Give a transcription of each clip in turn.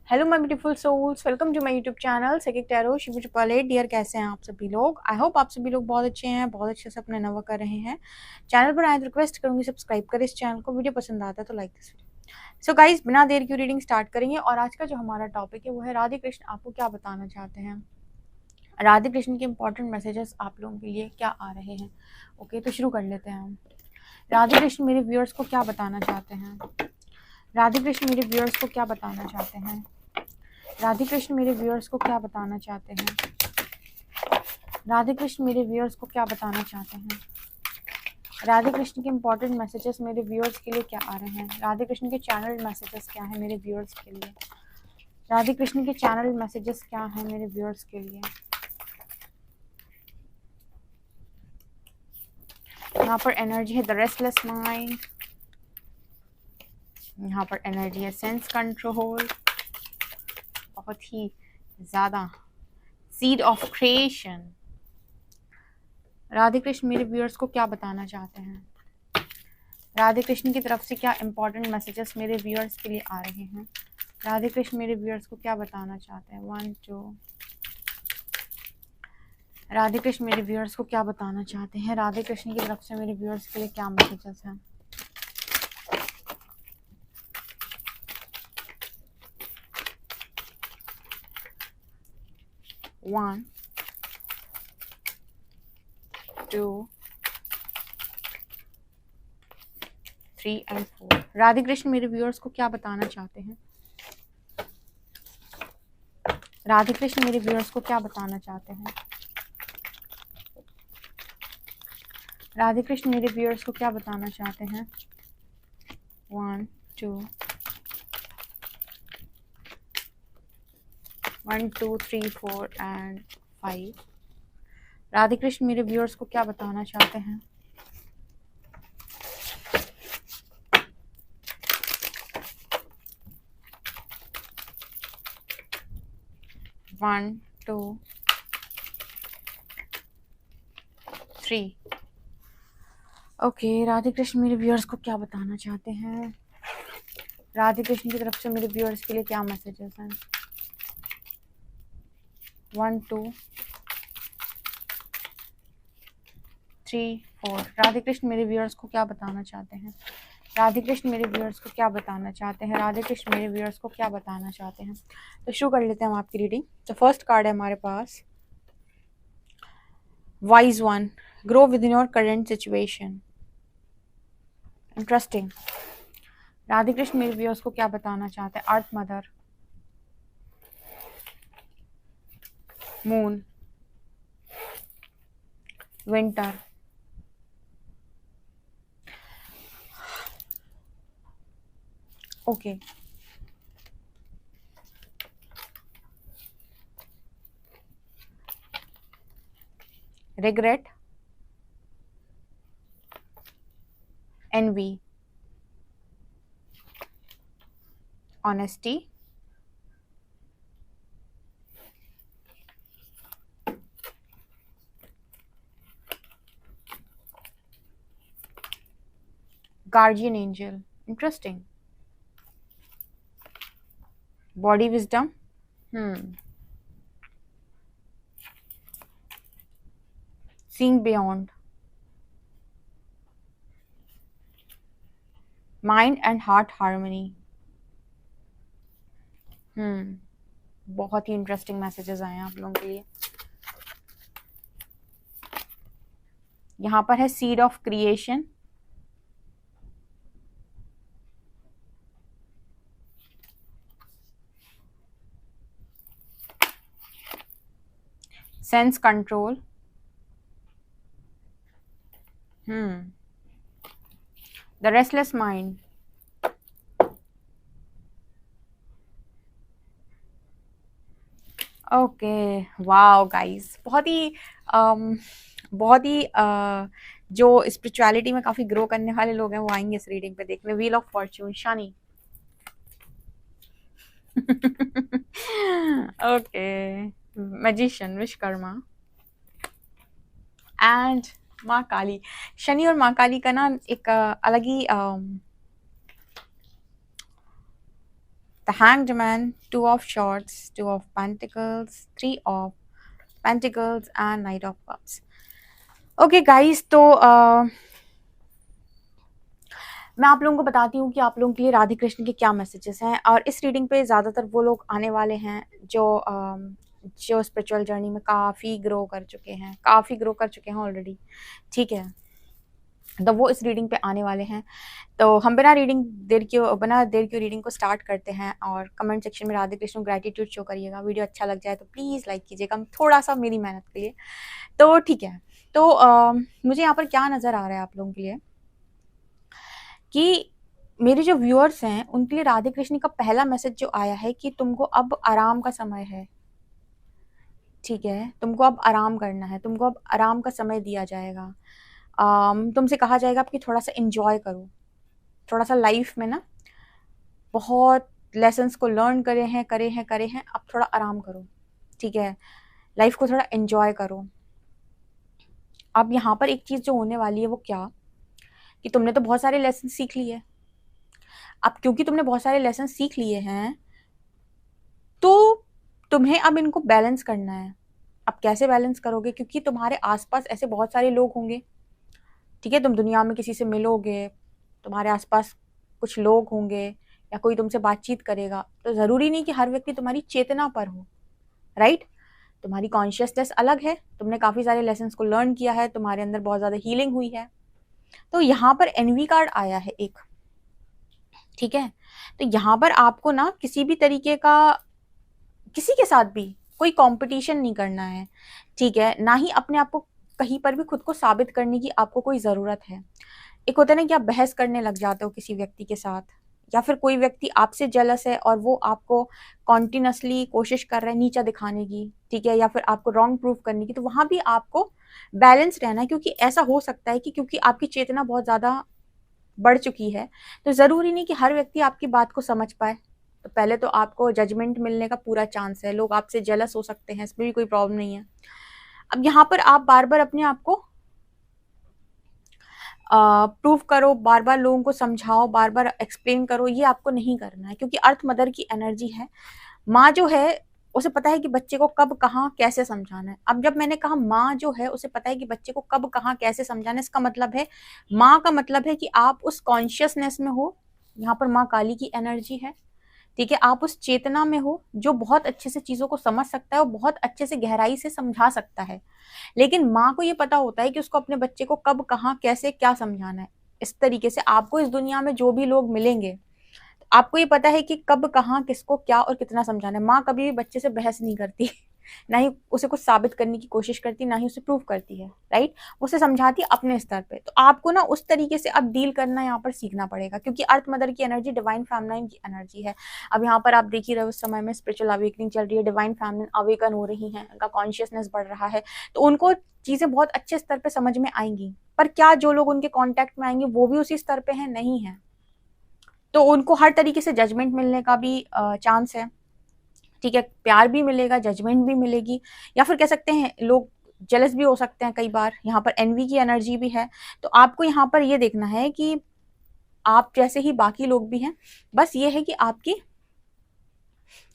Hello my beautiful souls, welcome to my YouTube channel psychic tarot Shiv Pale. Dear, कैसे हैं आप सभी लोग? आई होप आप सभी लोग बहुत अच्छे हैं, बहुत अच्छे से अपना नवा कर रहे हैं। चैनल पर आए तो रिक्वेस्ट करूंगी सब्सक्राइब करें इस चैनल को। वीडियो पसंद आता है तो like this video. So guys, बिना देर की रीडिंग स्टार्ट करेंगे। और आज का जो हमारा टॉपिक है वो है राधे कृष्ण आपको क्या बताना चाहते हैं। राधे कृष्ण के इंपॉर्टेंट मैसेजेस आप लोगों के लिए क्या आ रहे हैं। ओके, तो शुरू कर लेते हैं हम। राधे कृष्ण मेरे व्यूअर्स को क्या बताना चाहते हैं। राधे कृष्ण मेरे व्यूअर्स को क्या बताना चाहते हैं। राधे कृष्ण मेरे व्यूअर्स को क्या बताना चाहते हैं। राधे कृष्ण मेरे व्यूअर्स को क्या बताना चाहते हैं। राधे कृष्ण के इंपॉर्टेंट मैसेजेस मेरे व्यूअर्स के लिए क्या आ रहे हैं। राधे कृष्ण के चैनल मैसेजेस क्या है मेरे व्यूअर्स के लिए। राधे कृष्ण के चैनल मैसेजेस क्या है मेरे व्यूअर्स के लिए। यहाँ पर एनर्जी है द रेस्टलेस माइंड। यहाँ पर एनर्जी है सेंस कंट्रोल, बहुत ही ज्यादा seed of creation. Radhe Krishna मेरे व्यूअर्स को क्या बताना चाहते हैं। राधे कृष्ण की तरफ से क्या इंपॉर्टेंट मैसेजेस मेरे व्यूअर्स के लिए आ रहे हैं। राधे कृष्ण मेरे व्यूअर्स को क्या बताना चाहते हैं। 1 2। राधे कृष्ण मेरे व्यूअर्स को क्या बताना चाहते हैं। राधे कृष्ण की तरफ से मेरे व्यूअर्स के लिए क्या मैसेजेस हैं। One 2 3 and 4। राधे कृष्ण मेरे व्यूअर्स को क्या बताना चाहते हैं। राधे कृष्ण मेरे व्यूअर्स को क्या बताना चाहते हैं। राधे कृष्ण मेरे व्यूअर्स को क्या बताना चाहते हैं। 1 2 1 2 3 4 एंड 5। राधे कृष्ण मेरे व्यूअर्स को क्या बताना चाहते हैं। वन 2 3। ओके, राधे कृष्ण मेरे व्यूअर्स को क्या बताना चाहते हैं। राधे कृष्ण की तरफ से मेरे व्यूअर्स के लिए क्या मैसेजेस हैं। 1 2 3 4। राधे कृष्ण मेरे व्यूअर्स को क्या बताना चाहते हैं। राधे कृष्ण मेरे व्यूअर्स को क्या बताना चाहते हैं। राधे कृष्ण मेरे व्यूअर्स को क्या बताना चाहते हैं। तो शुरू कर लेते हैं हम आपकी रीडिंग। तो फर्स्ट कार्ड है हमारे पास wise one, grow within your current situation. Interesting. Radhe Krishna मेरे व्यूअर्स को क्या बताना चाहते हैं। Earth mother, moon, winter, okay, regret, envy, honesty, guardian angel. Interesting. Body wisdom. Seeing beyond. Mind and heart harmony. बहुत ही इंटरेस्टिंग मैसेजेस आए हैं आप लोगों के लिए। यहाँ पर है seed of creation, sense control, the restless mind, okay, wow guys, बहुत ही जो स्पिरिचुअलिटी में काफी ग्रो करने वाले लोग हैं वो आएंगे इस रीडिंग पे देखने। Wheel of Fortune, Shani. Okay, magician, Vishwakarma and माँ काली। शनि और माँ काली का ना एक अलग ही the hanged man, 2 of swords, 2 of pentacles, 3 of pentacles and knight of cups. Okay guys, तो मैं आप लोगों को बताती हूँ कि आप लोगों के लिए राधे कृष्ण के क्या मैसेजेस हैं। और इस रीडिंग पे ज़्यादातर वो लोग आने वाले हैं जो स्पिरिचुअल जर्नी में काफ़ी ग्रो कर चुके हैं ऑलरेडी, ठीक है। तो वो इस रीडिंग पे आने वाले हैं। तो हम बिना देर की रीडिंग को स्टार्ट करते हैं। और कमेंट सेक्शन में राधे कृष्ण ग्रैटिट्यूड शो करिएगा। वीडियो अच्छा लग जाए तो प्लीज़ लाइक कीजिएगा, थोड़ा सा मेरी मेहनत के लिए। तो ठीक है, तो मुझे यहाँ पर क्या नज़र आ रहा है आप लोगों के लिए कि मेरे जो व्यूअर्स हैं उनके लिए राधे कृष्ण का पहला मैसेज जो आया है कि तुमको अब आराम का समय है, ठीक है। तुमको अब आराम करना है, तुमको अब आराम का समय दिया जाएगा। तुमसे कहा जाएगा कि थोड़ा सा इंजॉय करो, थोड़ा सा लाइफ में ना बहुत लेसन्स को लर्न करे हैं, अब थोड़ा आराम करो, ठीक है। लाइफ को थोड़ा एंजॉय करो। अब यहाँ पर एक चीज़ जो होने वाली है वो क्या, कि तुमने तो बहुत सारे लेसन सीख लिए। अब क्योंकि तुमने बहुत सारे लेसन सीख लिए हैं तो तुम्हें अब इनको बैलेंस करना है। अब कैसे बैलेंस करोगे, क्योंकि तुम्हारे आसपास ऐसे बहुत सारे लोग होंगे, ठीक है। तुम दुनिया में किसी से मिलोगे, तुम्हारे आसपास कुछ लोग होंगे या कोई तुमसे बातचीत करेगा, तो ज़रूरी नहीं कि हर व्यक्ति तुम्हारी चेतना पर हो, राइट। तुम्हारी कॉन्शियसनेस अलग है, तुमने काफ़ी सारे लेसन्स को लर्न किया है, तुम्हारे अंदर बहुत ज़्यादा हीलिंग हुई है। तो यहाँ पर एनवी कार्ड आया है एक, ठीक है। तो यहाँ पर आपको ना किसी भी तरीके का किसी के साथ भी कोई कंपटीशन नहीं करना है, ठीक है। ना ही अपने आप को कहीं पर भी खुद को साबित करने की आपको कोई ज़रूरत है। एक होता है ना कि आप बहस करने लग जाते हो किसी व्यक्ति के साथ, या फिर कोई व्यक्ति आपसे जेलस है और वो आपको कॉन्टिन्यूसली कोशिश कर रहा है नीचा दिखाने की, ठीक है, या फिर आपको रॉन्ग प्रूफ करने की। तो वहाँ भी आपको बैलेंस रहना है, क्योंकि ऐसा हो सकता है कि क्योंकि आपकी चेतना बहुत ज़्यादा बढ़ चुकी है, तो ज़रूरी नहीं कि हर व्यक्ति आपकी बात को समझ पाए। तो पहले तो आपको जजमेंट मिलने का पूरा चांस है, लोग आपसे जेलस हो सकते हैं, इसमें भी कोई प्रॉब्लम नहीं है। अब यहाँ पर आप बार बार अपने आप को प्रूव करो, बार बार लोगों को समझाओ, बार बार एक्सप्लेन करो, ये आपको नहीं करना है। क्योंकि अर्थ मदर की एनर्जी है, माँ जो है उसे पता है कि बच्चे को कब कहाँ कैसे समझाना है। अब जब मैंने कहा माँ जो है उसे पता है कि बच्चे को कब कहाँ कैसे समझाना है, इसका मतलब है माँ का मतलब है कि आप उस कॉन्शियसनेस में हो। यहाँ पर माँ काली की एनर्जी है, ठीक है। आप उस चेतना में हो जो बहुत अच्छे से चीज़ों को समझ सकता है और बहुत अच्छे से गहराई से समझा सकता है। लेकिन माँ को ये पता होता है कि उसको अपने बच्चे को कब कहाँ कैसे क्या समझाना है। इस तरीके से आपको इस दुनिया में जो भी लोग मिलेंगे, आपको ये पता है कि कब कहाँ किसको क्या और कितना समझाना है। माँ कभी भी बच्चे से बहस नहीं करती ना ही उसे कुछ साबित करने की कोशिश करती, ना ही उसे प्रूव करती है, राइट। उसे समझाती है अपने स्तर पे। तो आपको ना उस तरीके से अब डील करना यहाँ पर सीखना पड़ेगा, क्योंकि अर्थ मदर की एनर्जी डिवाइन फेमिनाइन की एनर्जी है। अब यहाँ पर आप देख ही रहे हो उस समय में स्पिरिचुअल अवेकनिंग चल रही है, डिवाइन फेमिनाइन अवेकन हो रही है, उनका कॉन्शियसनेस बढ़ रहा है, तो उनको चीज़ें बहुत अच्छे स्तर पे समझ में आएंगी। पर क्या जो लोग उनके कॉन्टैक्ट में आएंगे वो भी उसी स्तर पे हैं? नहीं है। तो उनको हर तरीके से जजमेंट मिलने का भी चांस है, ठीक है। प्यार भी मिलेगा, जजमेंट भी मिलेगी, या फिर कह सकते हैं लोग जेलस भी हो सकते हैं कई बार। यहाँ पर एनवी की एनर्जी भी है। तो आपको यहाँ पर ये देखना है कि आप जैसे ही बाकी लोग भी हैं, बस ये है कि आपकी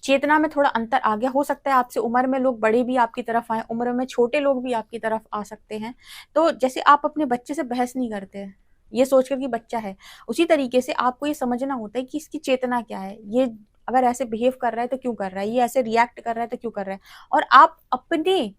चेतना में थोड़ा अंतर आ गया। हो सकता है आपसे उम्र में लोग बड़े भी आपकी तरफ आए, उम्र में छोटे लोग भी आपकी तरफ आ सकते हैं। तो जैसे आप अपने बच्चे से बहस नहीं करते ये सोचकर कि बच्चा है, उसी तरीके से आपको ये समझना होता है कि इसकी चेतना क्या है, ये अगर ऐसे बिहेव कर रहा है तो क्यों कर रहा है, ये ऐसे रिएक्ट कर रहा है तो क्यों कर रहा है। और आप अपने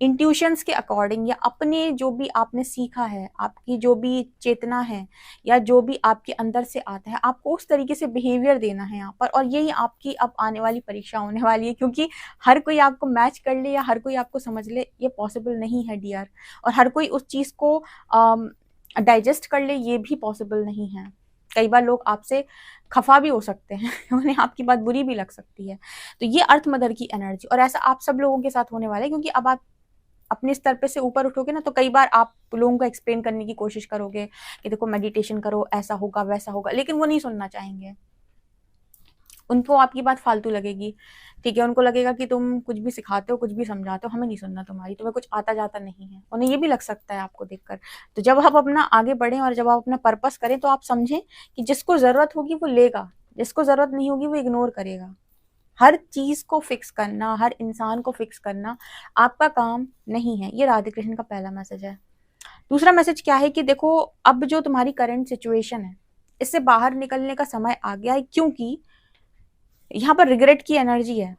इंट्यूशंस के अकॉर्डिंग, या अपने जो भी आपने सीखा है, आपकी जो भी चेतना है, या जो भी आपके अंदर से आता है, आपको उस तरीके से बिहेवियर देना है यहाँ पर। और यही आपकी अब आने वाली परीक्षा होने वाली है, क्योंकि हर कोई आपको मैच कर ले या हर कोई आपको समझ ले, ये पॉसिबल नहीं है डियर। और हर कोई उस चीज़ को डाइजेस्ट कर ले, ये भी पॉसिबल नहीं है। कई बार लोग आपसे खफा भी हो सकते हैं उन्हें आपकी बात बुरी भी लग सकती है। तो ये अर्थ मदर की एनर्जी, और ऐसा आप सब लोगों के साथ होने वाला है। क्योंकि अब आप अपने स्तर पे से ऊपर उठोगे ना, तो कई बार आप लोगों को एक्सप्लेन करने की कोशिश करोगे कि देखो मेडिटेशन करो, ऐसा होगा वैसा होगा, लेकिन वो नहीं सुनना चाहेंगे। उनको आपकी बात फालतू लगेगी, ठीक है। उनको लगेगा कि तुम कुछ भी सिखाते हो, कुछ भी समझाते हो, हमें नहीं सुनना तुम्हारी, तुम्हें कुछ आता जाता नहीं है। उन्हें ये भी लग सकता है आपको देखकर। तो जब आप अपना आगे बढ़ें और जब आप अपना पर्पस करें, तो आप समझें कि जिसको ज़रूरत होगी वो लेगा, जिसको ज़रूरत नहीं होगी वो इग्नोर करेगा। हर चीज़ को फिक्स करना, हर इंसान को फिक्स करना आपका काम नहीं है। ये राधे कृष्ण का पहला मैसेज है। दूसरा मैसेज क्या है कि देखो, अब जो तुम्हारी करंट सिचुएशन है, इससे बाहर निकलने का समय आ गया है, क्योंकि यहाँ पर रिग्रेट की एनर्जी है।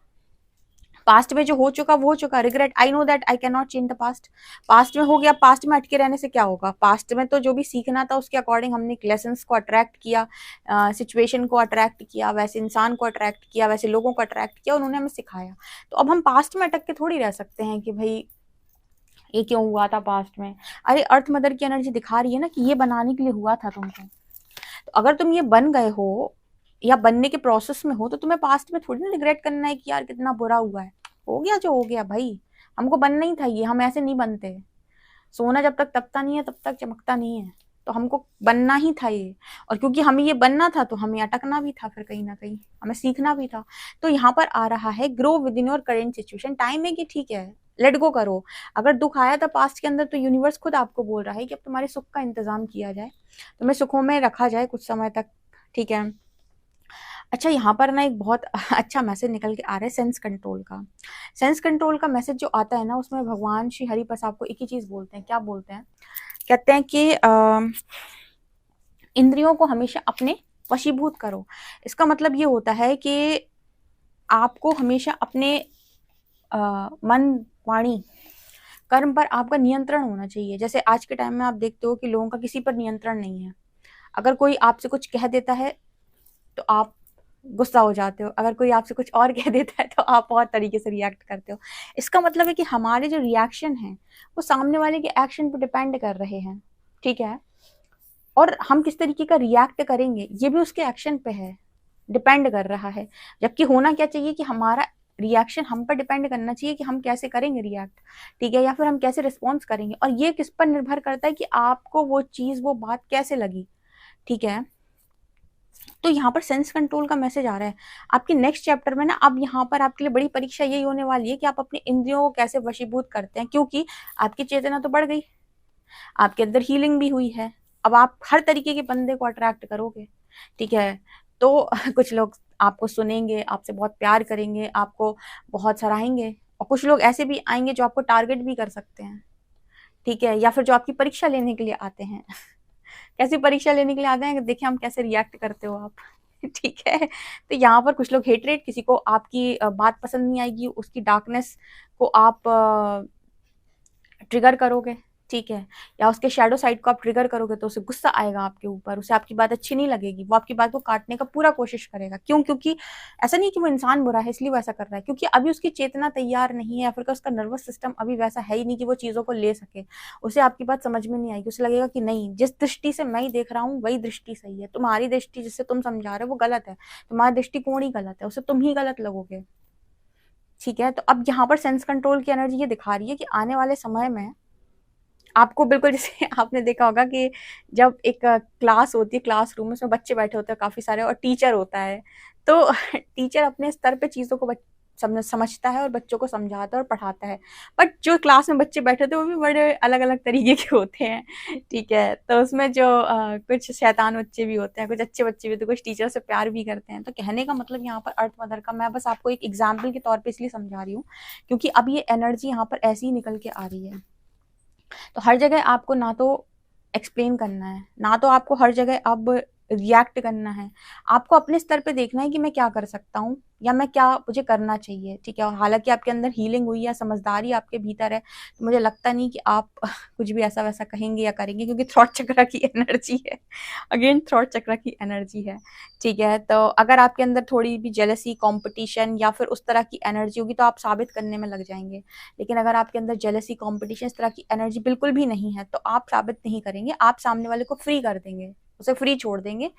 पास्ट में जो हो चुका वो हो चुका। Regret, I know that I can not change the past. Past में हो गया, पास्ट में अटके रहने से क्या होगा। पास्ट में तो जो भी सीखना था उसके अकॉर्डिंग हमने लेसन्स को अट्रैक्ट किया, सिचुएशन को अट्रैक्ट किया, वैसे इंसान को अट्रैक्ट किया, वैसे लोगों को अट्रैक्ट किया, उन्होंने हमें सिखाया। तो अब हम पास्ट में अटक के थोड़ी रह सकते हैं कि भाई ये क्यों हुआ था पास्ट में। अरे अर्थ मदर की एनर्जी दिखा रही है ना कि ये बनाने के लिए हुआ था तुमको। तो अगर तुम ये बन गए हो या बनने के प्रोसेस में हो, तो तुम्हें पास्ट में थोड़ी ना रिग्रेट करना है कि यार कितना बुरा हुआ है। हो गया जो हो गया भाई, हमको बनना ही था ये, हम ऐसे नहीं बनते। सोना जब तक तपता नहीं है तब तक चमकता नहीं है। तो हमको बनना ही था ये, और क्योंकि हमें ये बनना था तो हमें अटकना भी था, फिर कहीं ना कहीं हमें सीखना भी था। तो यहाँ पर आ रहा है grow within your current situation. Time है कि ठीक है, लेट गो करो। अगर दुख आया था पास्ट के अंदर, तो यूनिवर्स खुद आपको बोल रहा है कि अब तुम्हारे सुख का इंतजाम किया जाए, तुम्हें सुखों में रखा जाए कुछ समय तक, ठीक है। अच्छा, यहाँ पर ना एक बहुत अच्छा मैसेज निकल के आ रहा है सेंस कंट्रोल का। सेंस कंट्रोल का मैसेज जो आता है ना, उसमें भगवान श्री हरि प्रसाद को एक ही चीज बोलते हैं। क्या बोलते हैं? कहते हैं कि इंद्रियों को हमेशा अपने वशीभूत करो। इसका मतलब ये होता है कि आपको हमेशा अपने मन, वाणी, कर्म पर आपका नियंत्रण होना चाहिए। जैसे आज के टाइम में आप देखते हो कि लोगों का किसी पर नियंत्रण नहीं है। अगर कोई आपसे कुछ कह देता है तो आप गुस्सा हो जाते हो, अगर कोई आपसे कुछ और कह देता है तो आप और तरीके से रिएक्ट करते हो। इसका मतलब है कि हमारे जो रिएक्शन है वो सामने वाले के एक्शन पर डिपेंड कर रहे हैं, ठीक है। और हम किस तरीके का रिएक्ट करेंगे ये भी उसके एक्शन पे है, डिपेंड कर रहा है। जबकि होना क्या चाहिए कि हमारा रिएक्शन हम पर डिपेंड करना चाहिए कि हम कैसे करेंगे रिएक्ट, ठीक है, या फिर हम कैसे रिस्पॉन्स करेंगे। और ये किस पर निर्भर करता है कि आपको वो चीज़, वो बात कैसे लगी, ठीक है। तो यहाँ पर सेंस कंट्रोल का मैसेज आ रहा है आपके नेक्स्ट चैप्टर में ना। अब यहाँ पर आपके लिए बड़ी परीक्षा यही होने वाली है कि आप अपने इंद्रियों को कैसे वशीभूत करते हैं, क्योंकि आपकी चेतना तो बढ़ गई, आपके अंदर हीलिंग भी हुई है। अब आप हर तरीके के बंदे को अट्रैक्ट करोगे, ठीक है। तो कुछ लोग आपको सुनेंगे, आपसे बहुत प्यार करेंगे, आपको बहुत सराहेंगे, और कुछ लोग ऐसे भी आएंगे जो आपको टारगेट भी कर सकते हैं, ठीक है, या फिर जो आपकी परीक्षा लेने के लिए आते हैं। कैसी परीक्षा लेने के लिए आते हैं, देखिए हम कैसे रिएक्ट करते हो आप। ठीक है। तो यहाँ पर कुछ लोग हेटरेट, किसी को आपकी बात पसंद नहीं आएगी, उसकी डार्कनेस को आप ट्रिगर करोगे, ठीक है, या उसके शैडो साइड को आप ट्रिगर करोगे तो उसे गुस्सा आएगा आपके ऊपर, उसे आपकी बात अच्छी नहीं लगेगी, वो आपकी बात को काटने का पूरा कोशिश करेगा। क्यों? क्योंकि ऐसा नहीं कि वो इंसान बुरा है इसलिए वो ऐसा कर रहा है, क्योंकि अभी उसकी चेतना तैयार नहीं है, या फिर उसका नर्वस सिस्टम अभी वैसा है ही नहीं कि वो चीज़ों को ले सके। उसे आपकी बात समझ में नहीं आएगी, उसे लगेगा कि नहीं, जिस दृष्टि से मैं देख रहा हूँ वही दृष्टि सही है, तुम्हारी दृष्टि जिससे तुम समझा रहे हो वो गलत है, तुम्हारा दृष्टिकोण ही गलत है, उसे तुम ही गलत लगोगे, ठीक है। तो अब यहाँ पर सेंस कंट्रोल की एनर्जी ये दिखा रही है कि आने वाले समय में आपको बिल्कुल, जैसे आपने देखा होगा कि जब एक क्लास होती है, क्लासरूम में उसमें बच्चे बैठे होते हैं काफ़ी सारे और टीचर होता है, तो टीचर अपने स्तर पे चीज़ों को समझता है और बच्चों को समझाता है और पढ़ाता है। बट जो क्लास में बच्चे बैठे होते हैं वो भी बड़े अलग अलग तरीके के होते हैं, ठीक है। तो उसमें जो कुछ शैतान बच्चे भी होते हैं, कुछ अच्छे बच्चे भी होते हैं, कुछ टीचर से प्यार भी करते हैं। तो कहने का मतलब यहाँ पर अर्थ मदर का, मैं बस आपको एक एग्जाम्पल के तौर पर इसलिए समझा रही हूँ क्योंकि अब ये एनर्जी यहाँ पर ऐसी ही निकल के आ रही है। तो हर जगह आपको ना तो एक्सप्लेन करना है, ना तो आपको हर जगह अब रिएक्ट करना है। आपको अपने स्तर पे देखना है कि मैं क्या कर सकता हूँ या मैं क्या, मुझे करना चाहिए, ठीक है। और हालांकि आपके अंदर हीलिंग हुई है, समझदारी आपके भीतर है, तो मुझे लगता नहीं कि आप कुछ भी ऐसा वैसा कहेंगे या करेंगे, क्योंकि थ्रॉट चक्र की एनर्जी है, अगेन थ्रॉट चक्र की एनर्जी है, ठीक है। तो अगर आपके अंदर थोड़ी भी जेलसी, कॉम्पिटिशन या फिर उस तरह की एनर्जी होगी तो आप साबित करने में लग जाएंगे। लेकिन अगर आपके अंदर जेलसी, कॉम्पिटिशन, इस तरह की एनर्जी बिल्कुल भी नहीं है तो आप साबित नहीं करेंगे, आप सामने वाले को फ्री कर देंगे, उसे फ्री छोड़ देंगे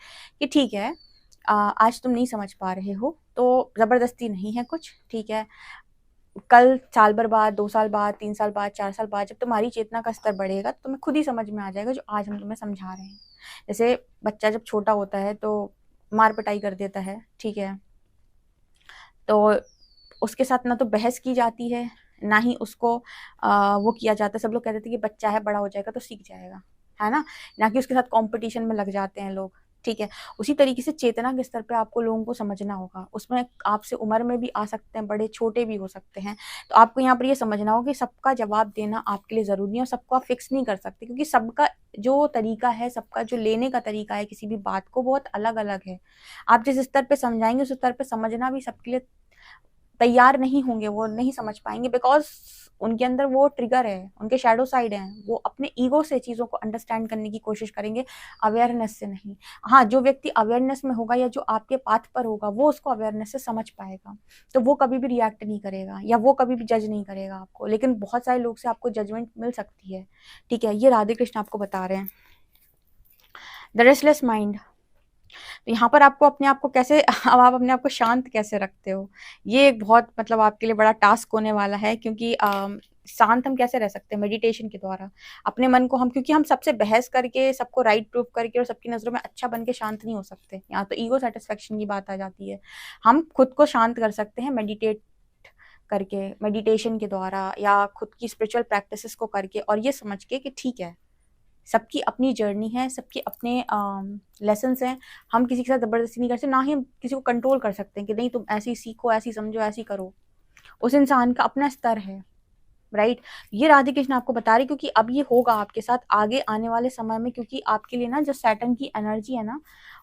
कि ठीक है, आज तुम नहीं समझ पा रहे हो तो ज़बरदस्ती नहीं है कुछ, ठीक है। कल, साल भर बाद, 2 साल बाद, 3 साल बाद, 4 साल बाद जब तुम्हारी चेतना का स्तर बढ़ेगा तो तुम्हें खुद ही समझ में आ जाएगा जो आज हम तुम्हें समझा रहे हैं। जैसे बच्चा जब छोटा होता है तो मार पिटाई कर देता है, ठीक है, तो उसके साथ ना तो बहस की जाती है, ना ही उसको वो किया जाता है। सब लोग कहते थे कि बच्चा है, बड़ा हो जाएगा तो सीख जाएगा, है ना कि उसके साथ कंपटीशन में लग जाते हैं लोग, ठीक है। उसी तरीके से चेतना के स्तर पे आपको लोगों को समझना होगा। उसमें आपसे उम्र में भी आ सकते हैं, बड़े छोटे भी हो सकते हैं। तो आपको यहाँ पर ये समझना होगा कि सबका जवाब देना आपके लिए ज़रूरी है और सबको आप फिक्स नहीं कर सकते, क्योंकि सबका जो तरीका है, सबका जो लेने का तरीका है किसी भी बात को, बहुत अलग-अलग है। आप जिस स्तर पे समझाएँगे उस स्तर पे समझना भी सबके लिए तैयार नहीं होंगे, वो नहीं समझ पाएँगे, बिकॉज़ उनके अंदर वो ट्रिगर है, उनके शैडो साइड हैं। वो अपने ईगो से चीज़ों को अंडरस्टैंड करने की कोशिश करेंगे, अवेयरनेस से नहीं। हाँ, जो व्यक्ति अवेयरनेस में होगा या जो आपके पाथ पर होगा, वो उसको अवेयरनेस से समझ पाएगा। तो वो कभी भी रिएक्ट नहीं करेगा या वो कभी भी जज नहीं करेगा आपको। लेकिन बहुत सारे लोग से आपको जजमेंट मिल सकती है, ठीक है? ये राधे कृष्ण आपको बता रहे हैं। द रेस्टलेस माइंड, तो यहाँ पर आपको अपने आप को कैसे अब आप अपने आप को शांत कैसे रखते हो, ये एक बहुत मतलब आपके लिए बड़ा टास्क होने वाला है, क्योंकि शांत हम कैसे रह सकते हैं? मेडिटेशन के द्वारा। अपने मन को हम, क्योंकि हम सबसे बहस करके, सबको राइट प्रूफ करके और सबकी नज़रों में अच्छा बन के शांत नहीं हो सकते। यहाँ तो ईगो सेटिस्फेक्शन की बात आ जाती है। हम खुद को शांत कर सकते हैं मेडिटेट करके, मेडिटेशन के द्वारा, या खुद की स्पिरिचुअल प्रैक्टिसेस को करके, और ये समझ के कि ठीक है, सबकी अपनी जर्नी है, सबके अपने लेसन्स हैं। हम किसी के साथ ज़बरदस्ती नहीं कर सकते, ना ही हम किसी को कंट्रोल कर सकते हैं कि नहीं तुम ऐसे ही सीखो, ऐसे ही समझो, ऐसे ही करो। उस इंसान का अपना स्तर है, राइट? ये राधे कृष्ण आपको बता रही, क्योंकि अब ये होगा आपके साथ आगे आने वाले समय में, क्योंकि आपके लिए ना जो सैटर्न की एनर्जी है ना,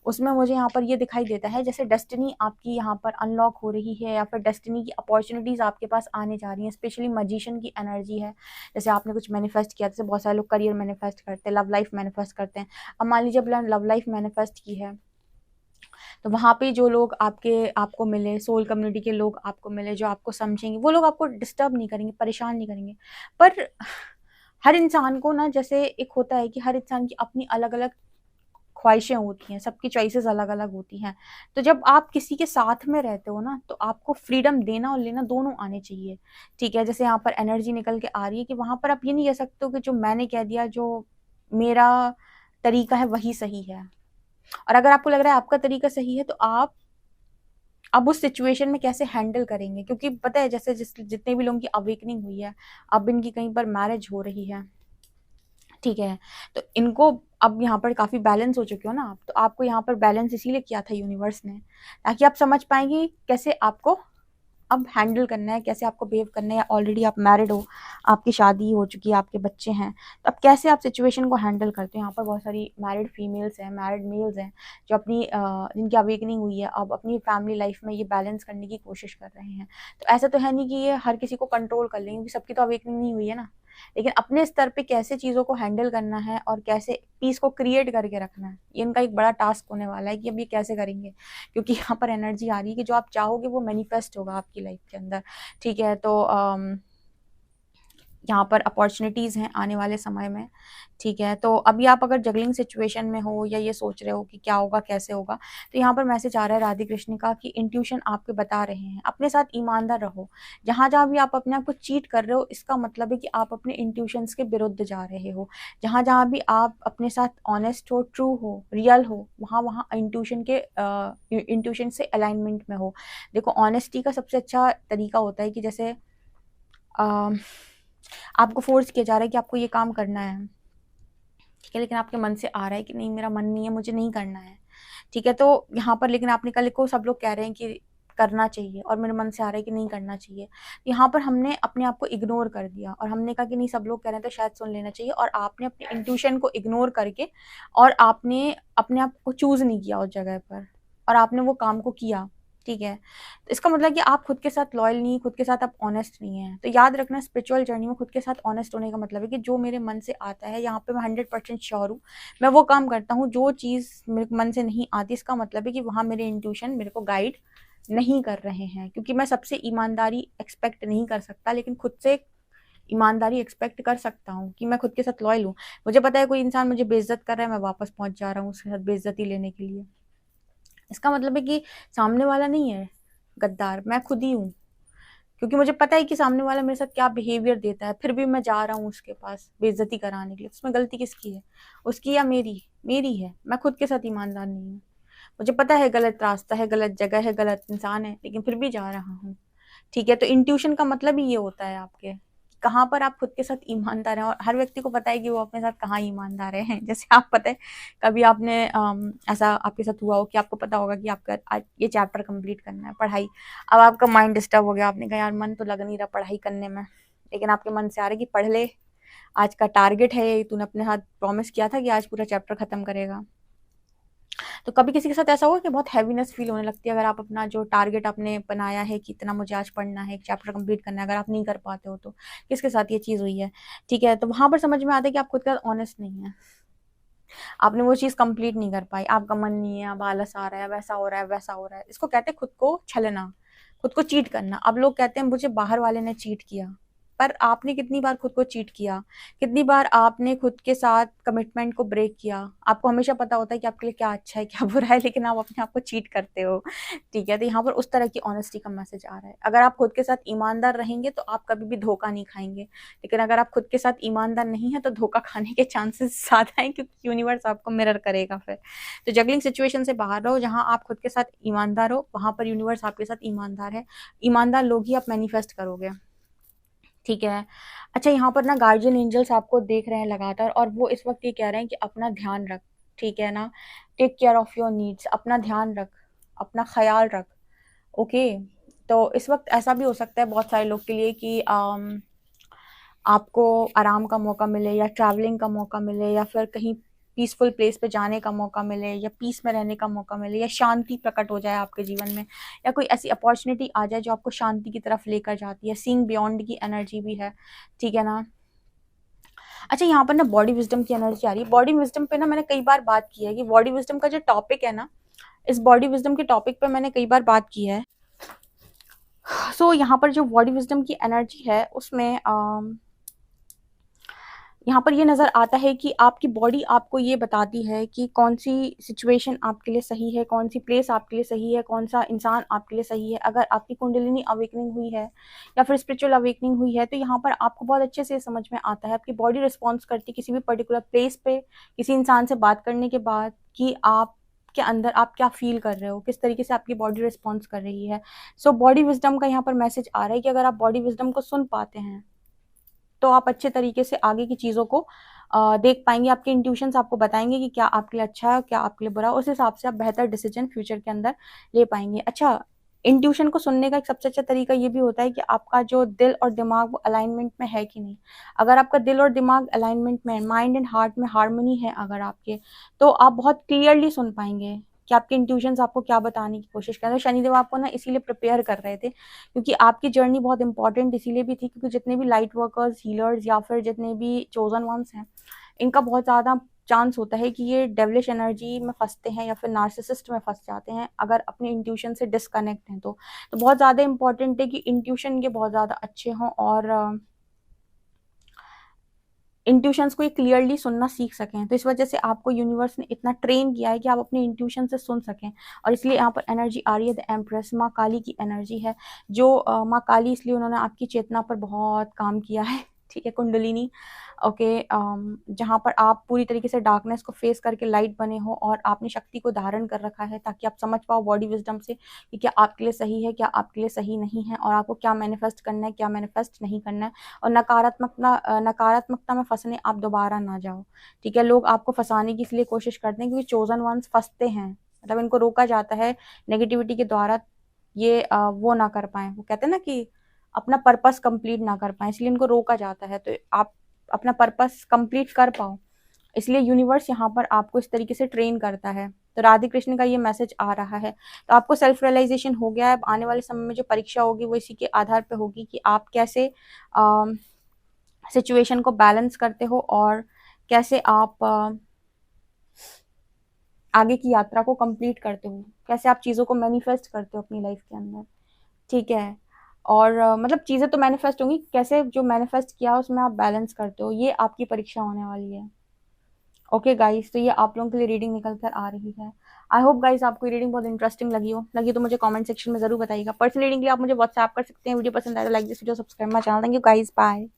उसमें मुझे यहाँ पर ये दिखाई देता है जैसे डेस्टिनी आपकी यहाँ पर अनलॉक हो रही है, या फिर डेस्टिनी की अपॉर्चुनिटीज़ आपके पास आने जा रही हैं। स्पेशली मजिशियन की एनर्जी है, जैसे आपने कुछ मैनिफेस्ट किया, जैसे बहुत सारे लोग करियर मैनिफेस्ट करते हैं, लव लाइफ मैनिफेस्ट करते हैं। अब मान लीजिए अब लव लाइफ मैनिफेस्ट की है, तो वहाँ पे जो लोग आपको मिले, सोल कम्युनिटी के लोग आपको मिले, जो आपको समझेंगे, वो लोग आपको डिस्टर्ब नहीं करेंगे, परेशान नहीं करेंगे। पर हर इंसान को ना, जैसे एक होता है कि हर इंसान की अपनी अलग-अलग ख्वाहिशें होती हैं, सबकी चॉइसेस अलग-अलग होती हैं। तो जब आप किसी के साथ में रहते हो ना, तो आपको फ्रीडम देना और लेना दोनों आने चाहिए, ठीक है? जैसे यहाँ पर एनर्जी निकल के आ रही है कि वहाँ पर आप ये नहीं कह सकते हो कि जो मैंने कह दिया, जो मेरा तरीका है वही सही है। और अगर आपको लग रहा है आपका तरीका सही है, तो आप अब उस सिचुएशन में कैसे हैंडल करेंगे? क्योंकि पता है, जैसे जितने भी लोगों की अवेकनिंग हुई है, अब इनकी कहीं पर मैरिज हो रही है, ठीक है? तो इनको अब यहाँ पर काफ़ी बैलेंस हो चुके हो ना आप, तो आपको यहाँ पर बैलेंस इसीलिए किया था यूनिवर्स ने, ताकि आप समझ पाएँगे कैसे आपको अब हैंडल करना है, कैसे आपको बिहेव करना है। या ऑलरेडी आप मैरिड हो, आपकी शादी हो चुकी है, आपके बच्चे हैं, तो अब कैसे आप सिचुएशन को हैंडल करते हो? यहाँ पर बहुत सारी मैरिड फीमेल्स हैं, मैरिड मेल्स हैं, जो अपनी जिनकी अवेकनिंग हुई है, अब अपनी फैमिली लाइफ में ये बैलेंस करने की कोशिश कर रहे हैं। तो ऐसा तो है नहीं कि ये हर किसी को कंट्रोल कर लेंगे, क्योंकि सबकी तो अवेकनिंग नहीं हुई है ना। लेकिन अपने स्तर पे कैसे चीज़ों को हैंडल करना है और कैसे पीस को क्रिएट करके रखना है, ये इनका एक बड़ा टास्क होने वाला है कि अब ये कैसे करेंगे। क्योंकि यहाँ पर एनर्जी आ रही है कि जो आप चाहोगे वो मैनिफेस्ट होगा आपकी लाइफ के अंदर, ठीक है? तो यहाँ पर अपॉर्चुनिटीज़ हैं आने वाले समय में, ठीक है? तो अभी आप अगर जगलिंग सिचुएशन में हो, या ये सोच रहे हो कि क्या होगा, कैसे होगा, तो यहाँ पर मैसेज आ रहा है राधे कृष्ण का कि इंट्यूशन आपके बता रहे हैं, अपने साथ ईमानदार रहो। जहाँ-जहाँ भी आप अपने आप को चीट कर रहे हो, इसका मतलब है कि आप अपने इंट्यूशंस के विरुद्ध जा रहे हो। जहाँ-जहाँ भी आप अपने साथ ऑनेस्ट हो, ट्रू हो, रियल हो, वहाँ-वहाँ इंट्यूशन से अलाइनमेंट में हो। देखो, ऑनेस्टी का सबसे अच्छा तरीका होता है कि जैसे अ आपको फ़ोर्स किया जा रहा है कि आपको ये काम करना है, ठीक है? लेकिन आपके मन से आ रहा है कि नहीं, मेरा मन नहीं है, मुझे नहीं करना है, ठीक है? तो यहाँ पर लेकिन आपने कल को सब लोग कह रहे हैं कि करना चाहिए, और मेरे मन से आ रहा है कि नहीं करना चाहिए। यहाँ पर हमने अपने आप को इग्नोर कर दिया और हमने कहा कि नहीं, सब लोग कह रहे हैं तो शायद सुन लेना चाहिए, और आपने अपने इंट्यूशन को इग्नोर करके और आपने अपने आप को चूज़ नहीं किया उस जगह पर, और आपने वो काम को किया, ठीक है? तो इसका मतलब कि आप खुद के साथ लॉयल नहीं, खुद के साथ आप ऑनेस्ट नहीं हैं। तो याद रखना, स्पिरिचुअल जर्नी में खुद के साथ ऑनेस्ट होने का मतलब है कि जो मेरे मन से आता है, यहाँ पे मैं 100% श्योर हूँ, मैं वो काम करता हूँ। जो चीज़ मेरे मन से नहीं आती, इसका मतलब है कि वहाँ मेरे इंट्यूशन मेरे को गाइड नहीं कर रहे हैं, क्योंकि मैं सबसे ईमानदारी एक्सपेक्ट नहीं कर सकता, लेकिन खुद से ईमानदारी एक्सपेक्ट कर सकता हूँ कि मैं खुद के साथ लॉयल हूँ। मुझे पता है कोई इंसान मुझे बेइज़्ज़त कर रहा है, मैं वापस पहुँच जा रहा हूँ उसके साथ बेइज़्ज़ती लेने के लिए। इसका मतलब है कि सामने वाला नहीं है गद्दार, मैं खुद ही हूँ। क्योंकि मुझे पता है कि सामने वाला मेरे साथ क्या बिहेवियर देता है, फिर भी मैं जा रहा हूँ उसके पास बेइज्जती कराने के लिए। उसमें गलती किसकी है? उसकी या मेरी? मेरी है। मैं खुद के साथ ईमानदार नहीं हूँ। मुझे पता है गलत रास्ता है, गलत जगह है, गलत इंसान है, लेकिन फिर भी जा रहा हूँ, ठीक है? तो इंट्यूशन का मतलब ही ये होता है आपके, कहाँ पर आप खुद के साथ ईमानदार हैं, और हर व्यक्ति को पता है कि वो अपने साथ कहाँ ईमानदार हैं। जैसे आप पता है कभी आपने ऐसा आपके साथ हुआ हो कि आपको पता होगा कि आपका आज ये चैप्टर कंप्लीट करना है पढ़ाई, अब आपका माइंड डिस्टर्ब हो गया, आपने कहा यार मन तो लग नहीं रहा पढ़ाई करने में, लेकिन आपके मन से आ रहा है कि पढ़ ले, आज का टारगेट है ये, तूने अपने साथ प्रॉमिस किया था कि आज पूरा चैप्टर खत्म करेगा। तो कभी किसी के साथ ऐसा हुआ कि बहुत हैवीनेस फील होने लगती है अगर आप अपना जो टारगेट आपने बनाया है कि इतना मुझे आज पढ़ना है, एक चैप्टर कंप्लीट करना है, अगर आप नहीं कर पाते हो तो किसके साथ ये चीज़ हुई है, ठीक है। तो वहां पर समझ में आता है कि आप खुद के साथ ऑनेस्ट नहीं है, आपने वो चीज़ कंप्लीट नहीं कर पाई, आपका मन नहीं है, अब आलस आ रहा है, वैसा हो रहा है वैसा हो रहा है। इसको कहते हैं खुद को छलना, खुद को चीट करना। अब लोग कहते हैं मुझे बाहर वाले ने चीट किया, पर आपने कितनी बार खुद को चीट किया, कितनी बार आपने खुद के साथ कमिटमेंट को ब्रेक किया। आपको हमेशा पता होता है कि आपके लिए क्या अच्छा है क्या बुरा है, लेकिन आप अपने आप को चीट करते हो, ठीक है। तो यहाँ पर उस तरह की ऑनेस्टी का मैसेज आ रहा है। अगर आप खुद के साथ ईमानदार रहेंगे तो आप कभी भी धोखा नहीं खाएंगे, लेकिन अगर आप खुद के साथ ईमानदार नहीं है तो धोखा खाने के चांसेस ज़्यादा हैं, क्योंकि यूनिवर्स आपको मिरर करेगा फिर। तो जगलिंग सिचुएशन से बाहर रहो, जहाँ आप खुद के साथ ईमानदार हो वहाँ पर यूनिवर्स आपके साथ ईमानदार है। ईमानदार लोग ही आप मैनिफेस्ट करोगे, ठीक है। अच्छा, यहाँ पर ना गार्जियन एंजल्स आपको देख रहे हैं लगातार, और वो इस वक्त ये कह रहे हैं कि अपना ध्यान रख, ठीक है ना, take care of your needs, अपना ध्यान रख, अपना ख्याल रख, ओके। तो इस वक्त ऐसा भी हो सकता है बहुत सारे लोग के लिए कि आपको आराम का मौका मिले, या ट्रैवलिंग का मौका मिले, या फिर कहीं पीसफुल प्लेस पे जाने का मौका मिले, या पीस में रहने का मौका मिले, या शांति प्रकट हो जाए आपके जीवन में, या कोई ऐसी अपॉर्चुनिटी आ जाए जो आपको शांति की तरफ लेकर जाती है। सीइंग बियॉन्ड की एनर्जी भी है, ठीक है ना। अच्छा, यहाँ पर ना बॉडी विजडम की एनर्जी आ रही है। बॉडी विजडम पे ना मैंने कई बार बात की है कि बॉडी विजडम का जो टॉपिक है ना, इस बॉडी विजडम के टॉपिक पे मैंने कई बार बात की है। सो यहाँ पर जो बॉडी विजडम की एनर्जी है उसमें यहाँ पर ये नज़र आता है कि आपकी बॉडी आपको ये बताती है कि कौन सी सिचुएशन आपके लिए सही है, कौन सी प्लेस आपके लिए सही है, कौन सा इंसान आपके लिए सही है। अगर आपकी कुंडलिनी अवेकनिंग हुई है या फिर स्पिरिचुअल अवेकनिंग हुई है, तो यहाँ पर आपको बहुत अच्छे से समझ में आता है, आपकी बॉडी रिस्पॉन्स करती है किसी भी पर्टिकुलर प्लेस पे, किसी इंसान से बात करने के बाद, कि आप के अंदर आप क्या फील कर रहे हो, किस तरीके से आपकी बॉडी रिस्पॉन्स कर रही है। सो बॉडी विजडम का यहाँ पर मैसेज आ रहा है कि अगर आप बॉडी विजडम को सुन पाते हैं तो आप अच्छे तरीके से आगे की चीज़ों को देख पाएंगे। आपके इंट्यूशंस आपको बताएंगे कि क्या आपके लिए अच्छा है, क्या आपके लिए बुरा है। उस हिसाब से आप बेहतर डिसीजन फ्यूचर के अंदर ले पाएंगे। अच्छा, इंट्यूशन को सुनने का एक सबसे अच्छा तरीका ये भी होता है कि आपका जो दिल और दिमाग वो अलाइनमेंट में है कि नहीं। अगर आपका दिल और दिमाग अलाइनमेंट में है, माइंड एंड हार्ट में हार्मनी है अगर आपके, तो आप बहुत क्लियरली सुन पाएंगे कि आपके इंट्यूशंस आपको क्या बताने की कोशिश कर रहे हैं। शनिदेव आपको ना इसीलिए प्रिपेयर कर रहे थे, क्योंकि आपकी जर्नी बहुत इंपॉर्टेंट इसीलिए भी थी, क्योंकि जितने भी लाइट वर्कर्स, हीलर्स, या फिर जितने भी चोजन वंस हैं, इनका बहुत ज़्यादा चांस होता है कि ये डेविलिश एनर्जी में फंसते हैं या फिर नार्सिसिस्ट में फंस जाते हैं अगर अपने इंट्यूशन से डिस्कनेक्ट हैं। तो बहुत ज़्यादा इंपॉर्टेंट है कि इंट्यूशन के बहुत ज़्यादा अच्छे हों, और इंट्यूशंस को ये क्लियरली सुनना सीख सकें। तो इस वजह से आपको यूनिवर्स ने इतना ट्रेन किया है कि आप अपने इंट्यूशन से सुन सकें। और इसलिए यहाँ पर एनर्जी आ रही है द एम्प्रेस, माँ काली की एनर्जी है। जो माँ काली, इसलिए उन्होंने आपकी चेतना पर बहुत काम किया है, ठीक है, कुंडलिनी, ओके। जहाँ पर आप पूरी तरीके से डार्कनेस को फेस करके लाइट बने हो, और आपने शक्ति को धारण कर रखा है ताकि आप समझ पाओ बॉडी विजडम से कि क्या आपके लिए सही है, क्या आपके लिए सही नहीं है, और आपको क्या मैनिफेस्ट करना है, क्या मैनिफेस्ट नहीं करना है। और नकारात्मकता में फंसने आप दोबारा ना जाओ, ठीक है। लोग आपको फंसाने की इसलिए कोशिश करते हैं क्योंकि चोजन वंस फंसते हैं, मतलब इनको रोका जाता है नेगेटिविटी के द्वारा, ये वो ना कर पाए, वो कहते हैं ना कि अपना पर्पस कंप्लीट ना कर पाए, इसलिए इनको रोका जाता है। तो आप अपना पर्पस कंप्लीट कर पाओ, इसलिए यूनिवर्स यहाँ पर आपको इस तरीके से ट्रेन करता है। तो राधे कृष्ण का ये मैसेज आ रहा है। तो आपको सेल्फ रियलाइजेशन हो गया है। अब आने वाले समय में जो परीक्षा होगी वो इसी के आधार पे होगी कि आप कैसे सिचुएशन को बैलेंस करते हो, और कैसे आप आगे की यात्रा को कंप्लीट करते हो, कैसे आप चीज़ों को मैनिफेस्ट करते हो अपनी लाइफ के अंदर, ठीक है। और मतलब चीज़ें तो मैनिफेस्ट होंगी, कैसे जो मैनिफेस्ट किया उसमें आप बैलेंस करते हो, ये आपकी परीक्षा होने वाली है। ओके गाइस, तो ये आप लोगों के लिए रीडिंग निकल कर आ रही है। आई होप गाइस आपको ये रीडिंग बहुत इंटरेस्टिंग लगी तो मुझे कमेंट सेक्शन में जरूर बताइएगा। पर्सनल रीडिंग के लिए आप मुझे व्हाट्सएप कर सकते हैं। वीडियो पसंद आए तो like this video, subscribe my channel. Thank you guys, bye.